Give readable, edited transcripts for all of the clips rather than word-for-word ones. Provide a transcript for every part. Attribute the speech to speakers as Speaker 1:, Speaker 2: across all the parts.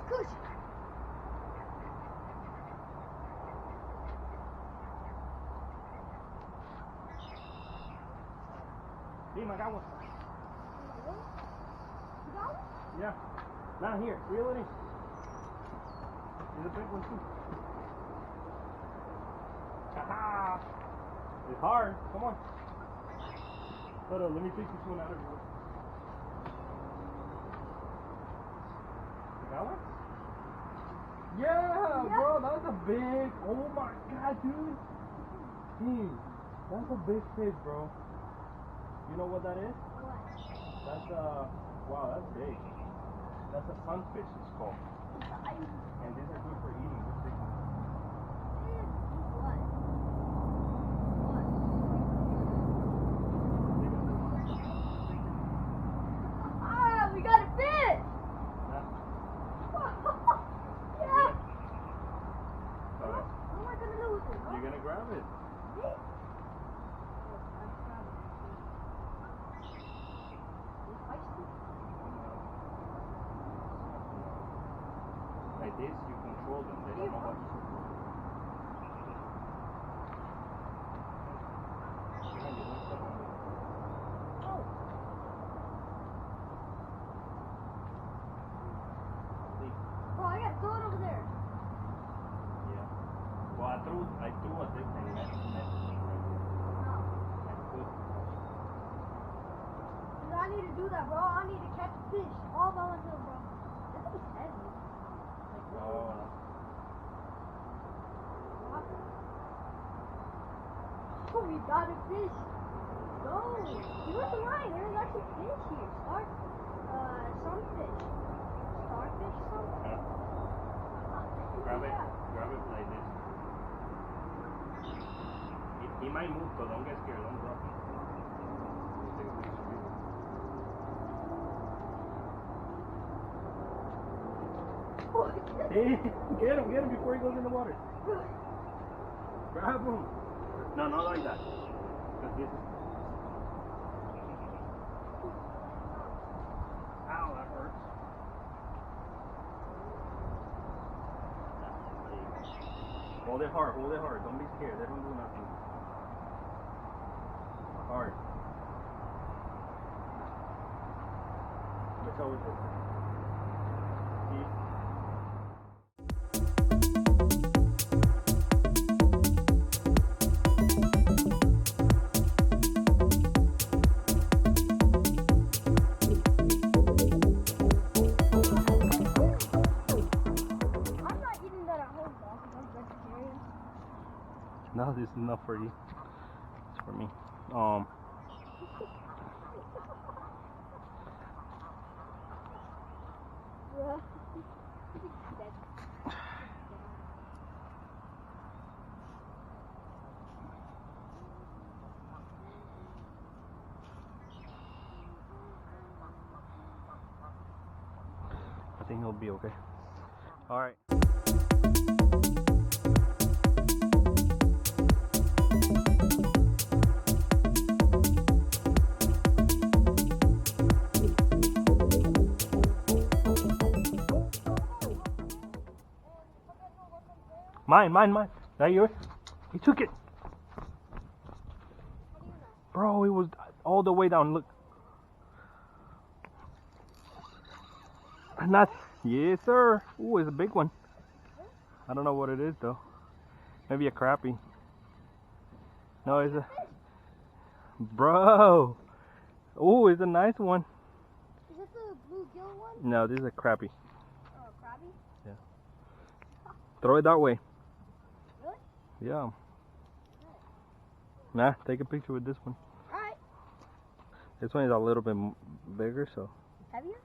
Speaker 1: Good.
Speaker 2: Damn, I got one.
Speaker 1: You got one?
Speaker 2: Yeah. Not here. Reel it in. There's a big one too. Haha! It's hard. Come on. Hold on, let me take this one out of here. You got one? Yeah, bro, that was a big. Oh my god, dude. Dude, that's a big fish, bro. You know what that is?
Speaker 1: What?
Speaker 2: That's wow, that's big. That's a sunfish, it's called. And these are good for eating. They're big.
Speaker 1: What? Ah, we got a fish!
Speaker 2: Yeah.
Speaker 1: Yeah!
Speaker 2: Okay.
Speaker 1: What am I gonna do with it?
Speaker 2: You're gonna grab it. Like this, you control them. They don't know what to do.
Speaker 1: Oh. Oh, I got throw it over there.
Speaker 2: Yeah. Well, I threw a different net.
Speaker 1: I need to do that, bro. I need to catch a fish all by myself, bro. This is heavy.
Speaker 2: Oh.
Speaker 1: Oh, we got a fish. Go. You went the line. There's actually fish here. Some fish. Starfish, something.
Speaker 2: Grab it like this. He might move, so don't get scared. Don't drop him. Hey, get him before he goes in the water. Grab him. No, not like that. Because this is... Ow, that hurts. Hold it hard. Don't be scared. They don't do nothing. Hard. Let's always look. See? No, this is not for you. It's for me. I think he'll be okay. All right. Mine. That yours? He took it. Bro, he was all the way down. Look. Not. Yes, sir. Ooh, it's a big one. I don't know what it is, though. Maybe a crappie. No, it's a... Bro. Ooh, it's a nice one.
Speaker 1: Is this the bluegill one?
Speaker 2: No, this is a crappie.
Speaker 1: Oh, a crappie?
Speaker 2: Yeah. Throw it that way.
Speaker 1: Really?
Speaker 2: Yeah. Nah, take a picture with this one.
Speaker 1: Alright.
Speaker 2: This one is a little bit bigger, so.
Speaker 1: Heavier?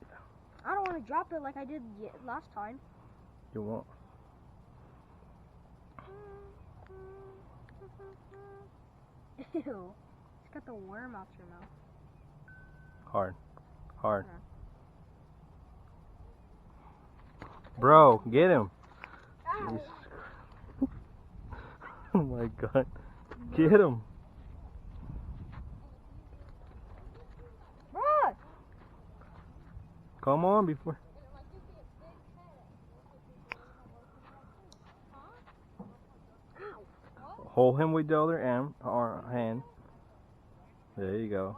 Speaker 1: Yeah. I don't want to drop it like I did last time.
Speaker 2: You won't.
Speaker 1: Ew. It's got the worm out your mouth.
Speaker 2: Hard.
Speaker 1: Yeah.
Speaker 2: Bro, get him.
Speaker 1: Ow.
Speaker 2: Oh my god. Get him.
Speaker 1: Run!
Speaker 2: Come on before. Hold him with the other arm or hand. There you go.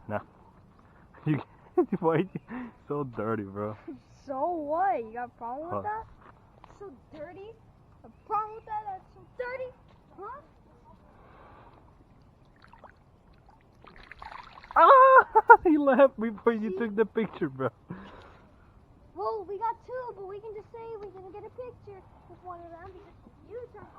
Speaker 2: Now, you why you so dirty, bro?
Speaker 1: So what? You got a problem with
Speaker 2: Huh.
Speaker 1: that? So dirty? A problem with that? That's so dirty? Huh?
Speaker 2: Ah! He left before you took the picture, bro.
Speaker 1: Well, we got two, but we can just say we didn't get a picture with one of them because you turned